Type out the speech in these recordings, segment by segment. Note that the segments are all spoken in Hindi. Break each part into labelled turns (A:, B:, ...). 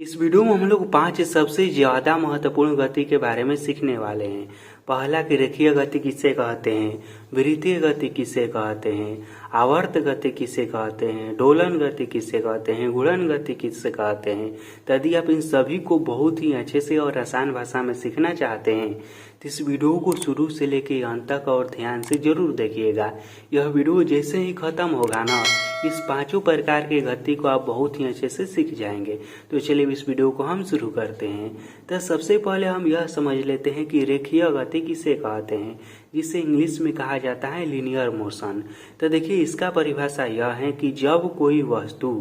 A: इस वीडियो में हम लोग 5 सबसे ज्यादा महत्वपूर्ण गति के बारे में सीखने वाले हैं। पहला कि रेखीय गति किसे कहते हैं, वृत्तीय गति किसे कहते हैं, आवर्त गति किसे कहते हैं, दोलन गति किसे कहते हैं, गुणन गति किसे कहते हैं। तो यदि आप इन सभी को बहुत ही अच्छे से और आसान भाषा में सीखना चाहते हैं तो इस वीडियो को शुरू से लेकर अंत तक और ध्यान से जरूर देखिएगा। यह वीडियो जैसे ही खत्म होगा ना, इस 5 प्रकार की गति को आप बहुत ही अच्छे से सीख जाएंगे। तो चलिए इस वीडियो को हम शुरू करते हैं। तो सबसे पहले हम यह समझ लेते हैं कि रेखीय गति किसे कहते हैं, जिसे इंग्लिश में कहा जाता है लीनियर मोशन। तो देखिए इसका परिभाषा यह है कि जब कोई वस्तु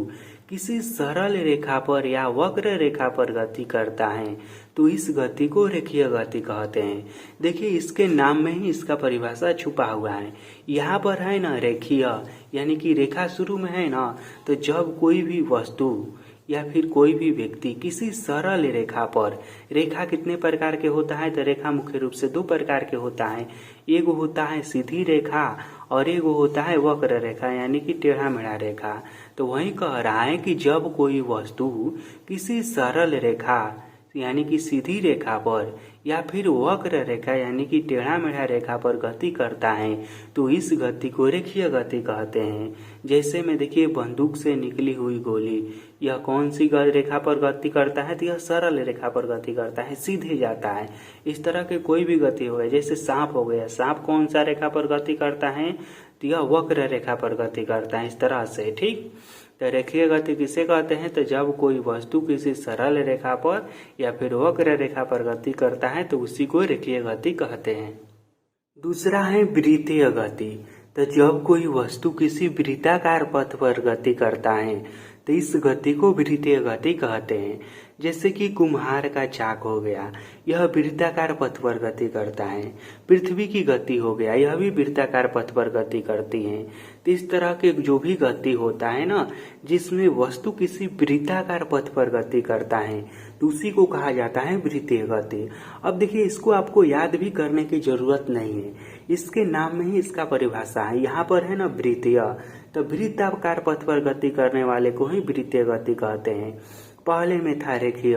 A: किसी सरल रेखा पर या वक्र रेखा पर गति करता है तो इस गति को रेखीय गति कहते हैं। देखिए इसके नाम में ही इसका परिभाषा छुपा हुआ है। यहाँ पर है ना रेखीय, यानी कि रेखा शुरू में है ना, तो जब कोई भी वस्तु या फिर कोई भी व्यक्ति किसी सरल रेखा पर, रेखा कितने प्रकार के होता है, तो रेखा मुख्य रूप से 2 प्रकार के होता है। एक होता है सीधी रेखा और एक होता है वक्र रेखा, यानी कि टेढ़ा मेढ़ा रेखा। तो वही कह रहा है कि जब कोई वस्तु किसी सरल रेखा यानी कि सीधी रेखा पर या फिर वक्र रेखा यानी कि टेढ़ा मेढ़ा रेखा पर गति करता है तो इस गति को रेखीय गति कहते हैं। जैसे में देखिए बंदूक से निकली हुई गोली, यह कौन सी रेखा पर गति करता है, तो यह सरल रेखा पर गति करता है, सीधे जाता है। इस तरह के कोई भी गति हो गया, जैसे सांप हो गया, सांप कौन सा रेखा पर गति करता है, तो यह वक्र रेखा पर गति करता है, इस तरह से। ठीक, तो रेखीय गति किसे कहते हैं, तो जब कोई वस्तु किसी सरल रेखा पर या फिर वक्र रेखा पर गति करता है तो उसी को रेखीय गति कहते हैं। दूसरा है वृत्तीय गति। तो जब कोई वस्तु किसी वृत्ताकार पथ पर गति करता है तो इस गति को वृत्तीय गति कहते हैं। जैसे कि कुम्हार का चाक हो गया, यह वृत्ताकार पथ पर गति करता है। पृथ्वी की गति हो गया, यह भी वृत्ताकार पथ पर गति करती है। तो इस तरह के जो भी गति होता है ना, जिसमें वस्तु किसी वृत्ताकार पथ पर गति करता है तो उसी को कहा जाता है वृत्तीय गति। अब देखिए इसको आपको याद भी करने की जरूरत नहीं है, इसके नाम में ही इसका परिभाषा है। यहाँ पर है ना वृत्तीय, तो वृत्ताकार पथ पर गति करने वाले को ही वृत्तीय गति कहते हैं। पहले में था रेखीय,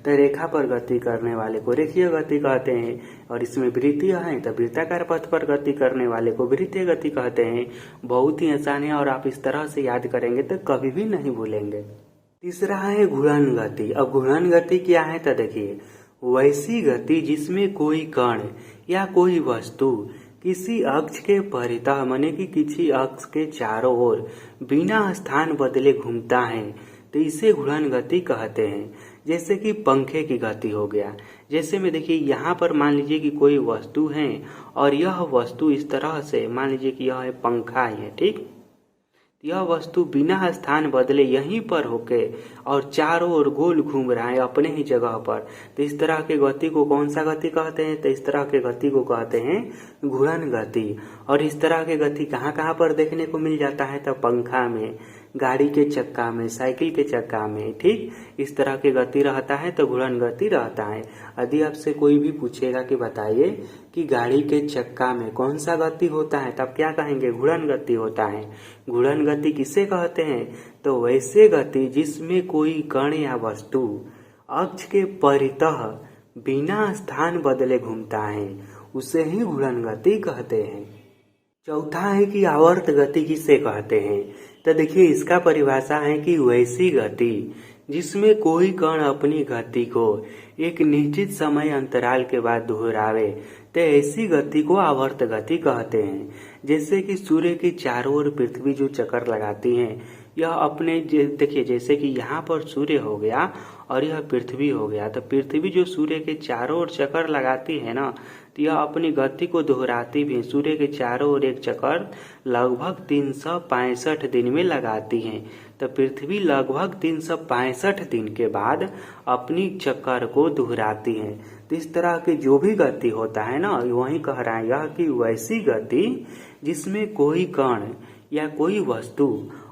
A: तो रेखा पर गति करने वाले को रेखीय गति कहते हैं। और इसमें वृत्तीय है तो वृत्ताकार पथ पर गति करने वाले को वृत्तीय गति कहते हैं। बहुत ही आसान है और आप इस तरह से याद करेंगे तो कभी भी नहीं भूलेंगे। तीसरा है घूर्णन गति। अब घूर्णन गति क्या है, तो देखिए वैसी गति जिसमें कोई कण या कोई वस्तु किसी अक्ष के परितः माने कि किसी अक्ष के चारों ओर बिना स्थान बदले घूमता है तो इसे घूर्णन गति कहते हैं। जैसे कि पंखे की गति हो गया, जैसे में देखिए यहाँ पर मान लीजिए कि कोई वस्तु है और यह वस्तु इस तरह से, मान लीजिए कि यह पंखा ही है, ठीक, यह वस्तु बिना स्थान बदले यहीं पर होके और चारों ओर गोल घूम रहा है अपने ही जगह पर, तो इस तरह के गति को कौन सा गति कहते हैं, तो इस तरह के गति को कहते हैं घूर्णन गति। और इस तरह के गति कहाँ कहाँ पर देखने को मिल जाता है, तो पंखा में, गाड़ी के चक्का में, साइकिल के चक्का में, ठीक, इस तरह के गति रहता है तो घूर्णन गति रहता है। यदि आपसे कोई भी पूछेगा कि बताइए कि गाड़ी के चक्का में कौन सा गति होता है, तब क्या कहेंगे, घूर्णन गति होता है। घूर्णन गति किसे कहते हैं, तो वैसे गति जिसमें कोई कण या वस्तु अक्ष के परितः बिना स्थान बदले घूमता है उसे ही घूर्णन गति कहते हैं। चौथा है कि आवर्त गति किसे कहते हैं, तो देखिए इसका परिभाषा है कि वैसी गति जिसमें कोई कण अपनी गति को एक निश्चित समय अंतराल के बाद दोहरावे तो ऐसी गति को आवर्त गति कहते हैं। जैसे कि सूर्य के चारों ओर पृथ्वी जो चक्कर लगाती है, यह अपने देखिए जैसे कि यहाँ पर सूर्य हो गया और यह पृथ्वी हो गया, तो पृथ्वी जो सूर्य के चारों ओर चक्कर लगाती है ना, तो यह अपनी गति को दोहराती भी, सूर्य के चारों ओर एक चक्कर लगभग 365 दिन में लगाती है। तो पृथ्वी लगभग 365 दिन के बाद अपनी चक्कर को दोहराती है। तो इस तरह के जो भी गति होता है ना, वही कह रहा है यह कि वैसी गति जिसमें कोई कण या कोई वस्तु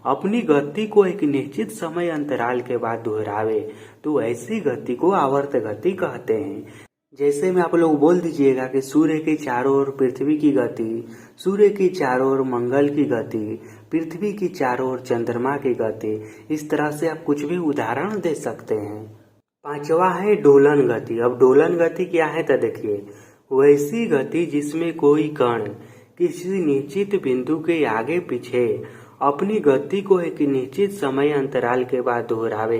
A: अपनी गति को एक निश्चित समय अंतराल के बाद दोहरावे तो ऐसी गति को आवर्त गति कहते हैं। जैसे में आप लोग बोल दीजिएगा कि सूर्य के चारों ओर पृथ्वी की गति, सूर्य की चारों ओर मंगल की गति, पृथ्वी की चारों ओर चंद्रमा की गति, इस तरह से आप कुछ भी उदाहरण दे सकते हैं। पांचवा है डोलन गति। अब डोलन गति क्या है तो देखिए, वैसी गति जिसमें कोई कण किसी निश्चित बिंदु के आगे पीछे अपनी गति को एक निश्चित समय अंतराल के बाद दोहरावे,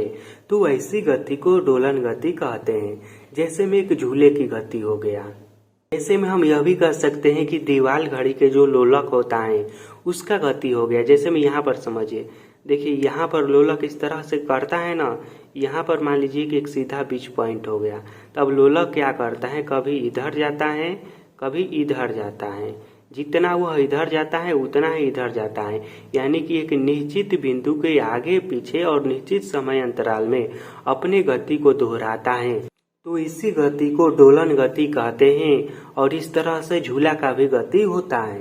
A: तो ऐसी गति को डोलन गति कहते हैं। जैसे में एक झूले की गति हो गया। ऐसे में हम यह भी कह सकते हैं कि दीवार घड़ी के जो लोलक होता है उसका गति हो गया। जैसे में यहाँ पर समझिए, देखिए यहाँ पर लोलक इस तरह से करता है ना, यहाँ पर मान लीजिए कि एक सीधा बीच पॉइंट हो गया। तब लोलक क्या करता है, कभी इधर जाता है कभी इधर जाता है। जितना वह इधर जाता है उतना ही इधर जाता है, यानी कि एक निश्चित बिंदु के आगे पीछे और निश्चित समय अंतराल में अपने गति को दोहराता है। तो इसी गति को डोलन गति कहते हैं और इस तरह से झूला का भी गति होता है।